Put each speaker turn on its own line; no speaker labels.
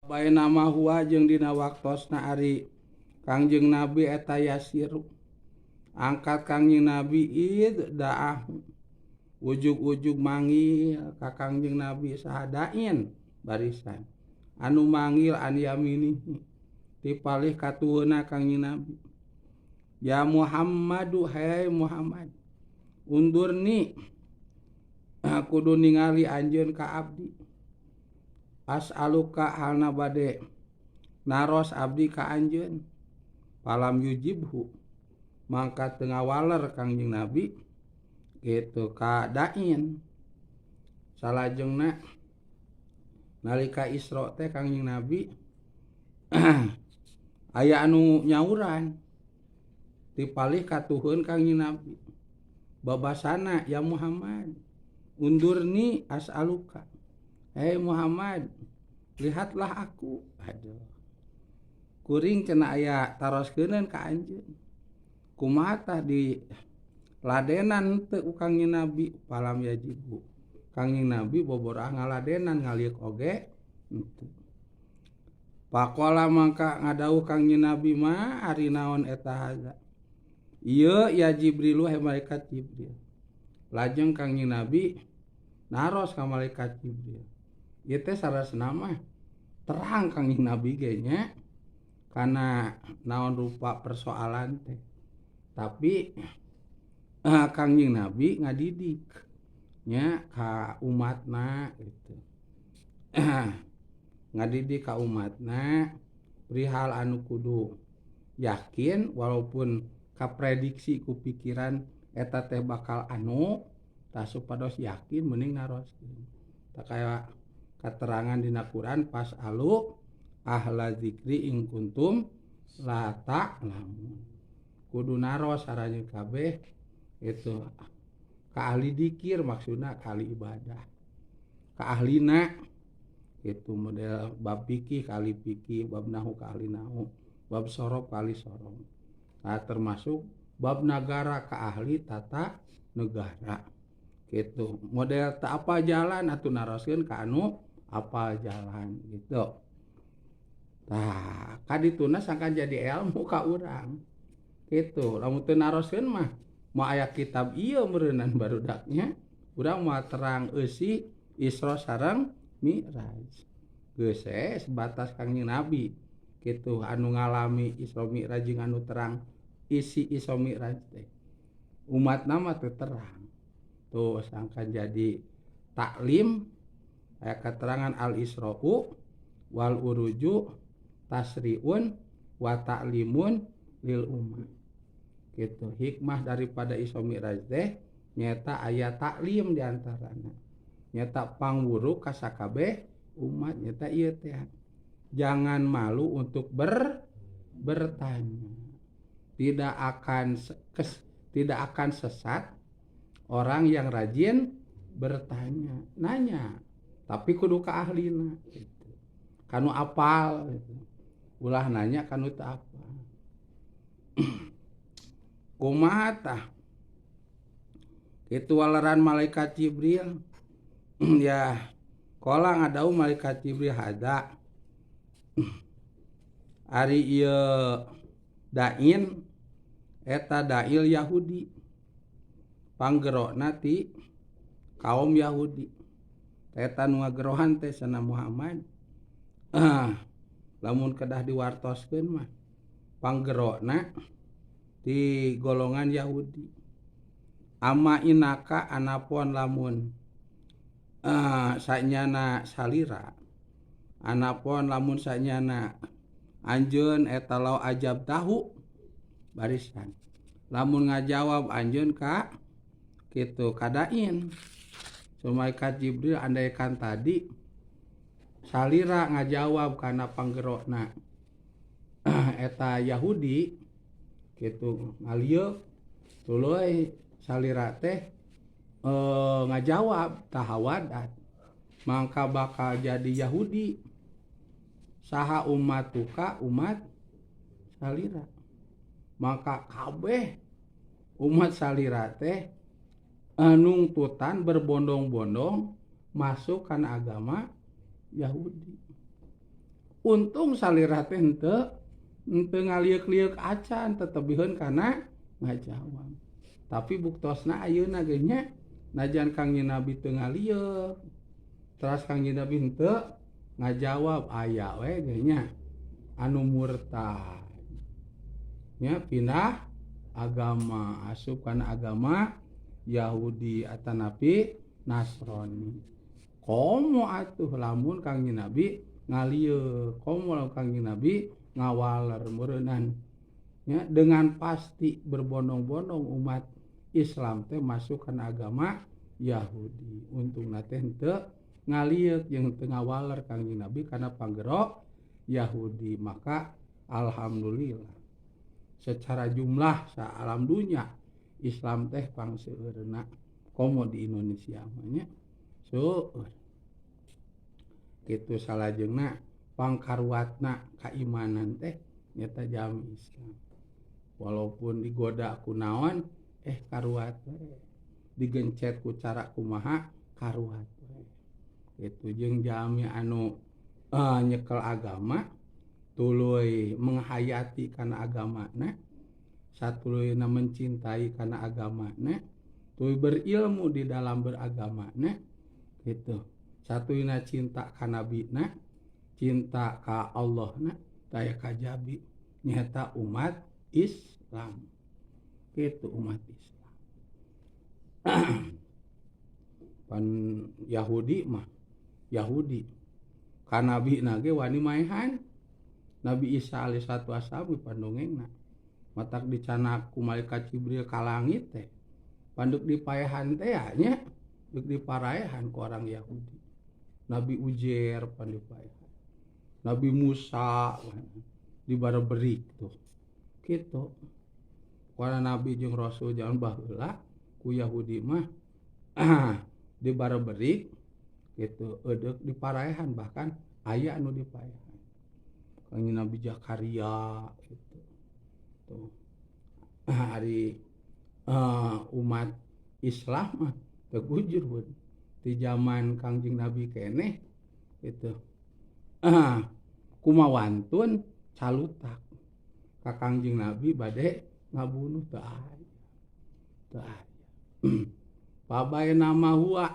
bae nama huwa jeung dina waktosna ari Kangjeng Nabi eta yasir angkat Kangjeng Nabi id daah ujug-ujug manggil ka Kangjeng Nabi sahadain barisan anu manggil an yaminihi tipalih katuhuna Kangjeng Nabi ya Muhammadu hai Muhammad undurni kudu ningali anjeun ka abdi as'aluka halna bade naros abdi ka anjeun palam yujibhu mangka teu ngawaler Kangjeng Nabi gitu ka dain salajengna nalika Isra teh Kangjeng Nabi aya anu nyauran tipalih katuhun Kangjeng Nabi babasana ya Muhammad undurni as'aluka hei Muhammad lihatlah aku aduh kuring cenah aya taroskeun ka anjeun kumaha tah di ladenan teu Kangjeng Nabi palam yajibu Kangjeng Nabi boborah ngaladenan ngaliuk oge henteu pakola mangka ngadawuh Kangjeng Nabi mah ari naon eta haza ieu ya Jibril he malaikat Jibril lajeng Kangjeng Nabi naros ka malaikat Jibril ieu teh sarasna mah terang Kangjeng Nabi ge nya kana naon rupa persoalan teh tapi Kangjeng Nabi ngadidik nya ka umatna gitu ngadidik ka umatna perihal anu kudu yakin walaupun kaprediksi ku pikiran eta teh bakal anu tah supados yakin mending naroskeun tah kaya katerangan dina Quran pas alu ahla zikri ing kuntum la ta'lamun kudu naros saranya kabeh itu ka ahli dikir maksudna ka ahli ibadah ka ahlina itu model bab fikih ka ahli fikih bab nahu ka ahli nahu bab sorof ka ahli sorof nah termasuk bab negara ka ahli tata negara gitu model tak apa jalan atuh naroskeun ka anu apa jalan gitu tah kadituna sangkan jadi ilmu ka urang gitu lamun teu naroskeun mah mau aya kitab ieu meureunnan barudaknya urang mah terang eusi Isra sareng Mi'raj geus sebatas Kangjeng Nabi gitu anu ngalami Isra Mi'raj jeung anu terang isi Isra Mi'raj teh umatna mah teu terang tuh sangkan jadi taklim aya keterangan al Isra'u wal uruju tasriun wa ta'limun lil ummah gitu hikmah daripada Isra Mi'raj teh nyata aya taklim diantarana nyata pangwuru ka sakabeh umat nyata ieu teh jangan malu untuk bertanya tidak akan sesat orang yang rajin bertanya nanya tapi kudu ka ahlina gitu kanu apal gitu ulah nanya kanu teu apal kumaha tah kitu walaran malaikat Jibril ya qala ngadawuh malaikat Jibril hada ari ieu dain eta dail Yahudi panggerona ti kaum Yahudi eta nu ngagerohan teh sana Muhammad lamun kedah diwartoskeun mah panggerona di golongan Yahudi ama inaka anapun lamun sanyana salira anapun lamun sanyana anjeun eta lau ajab tahu barisan lamun ngajawab anjeun ka kitu kadain malaikat Jibril andaikan tadi salira ngajawab kana panggerona eta Yahudi gitu ngalieu tuluy salira teh ngajawab tahawadat mangka bakal jadi Yahudi saha ummatuka umat salira maka kabeh umat salira teh nungtutan berbondong-bondong masuk kana agama Yahudi untung salira teh henteu ngaliek-liek acan tetebiheun kana ngajawab. Tapi buktosna ayeuna ge nya najan Kangjeng Nabi teu ngaliek terus Kangjeng Nabi henteu ngajawab aya we ge nya anu murtad nya pindah agama asup kana agama Yahudi atanapi Nasrani. Komo atuh lamun Kangjeng Nabi ngalieu, komo lamun Kangjeng Nabi ngawaler meureunnan. Ya, dengan pasti berbondong-bondong umat Islam teh masuk kana agama Yahudi. Untungna teh henteu ngalieu jeung teu ngawaler Kangjeng Nabi kana panggero Yahudi. Maka alhamdulillah secara jumlah sa alam dunya Islam teh pangseueurna komo di Indonesia nya seueur kitu salajengna pangkaruatna kaimanan teh nyata jami Islam walaupun digoda ku naon karuat we digencet ku cara kumaha karuat we kitu jeung jami anu nyekel agama tuluy menghayati kana agamana satuluyna mencintai kana agamana tuluy berilmu di dalam beragamana gitu satuluyna cinta ka nabina cinta ka Allahna daya kajabi nyata umat Islam gitu umat Islam. Pan Yahudi mah Yahudi ka nabina ge wani maehan Nabi Isa alaihissalatu wassalam pandongengna matak dicanak ku malaikat Jibril ka langit teh panduk dipaehan teh nya deuk diparaehan ku orang Yahudi. Nabi Uzair pan dipaehan. Nabi Musa dibareberik tuh. Kitu. Kana nabi jeung rasul jangan baheula ku Yahudi mah dibareberik kitu eudeup diparaehan bahkan aya anu dipaehan. Kangjeng Nabi Zakaria gitu. Tuh. Hari umat Islam mah tegujur di zaman Kangjeng Nabi keneh gitu. Kumawantun calutak ka Kangjeng Nabi bade ngabunuh teu aya. Teu aya. Pabae nama huwa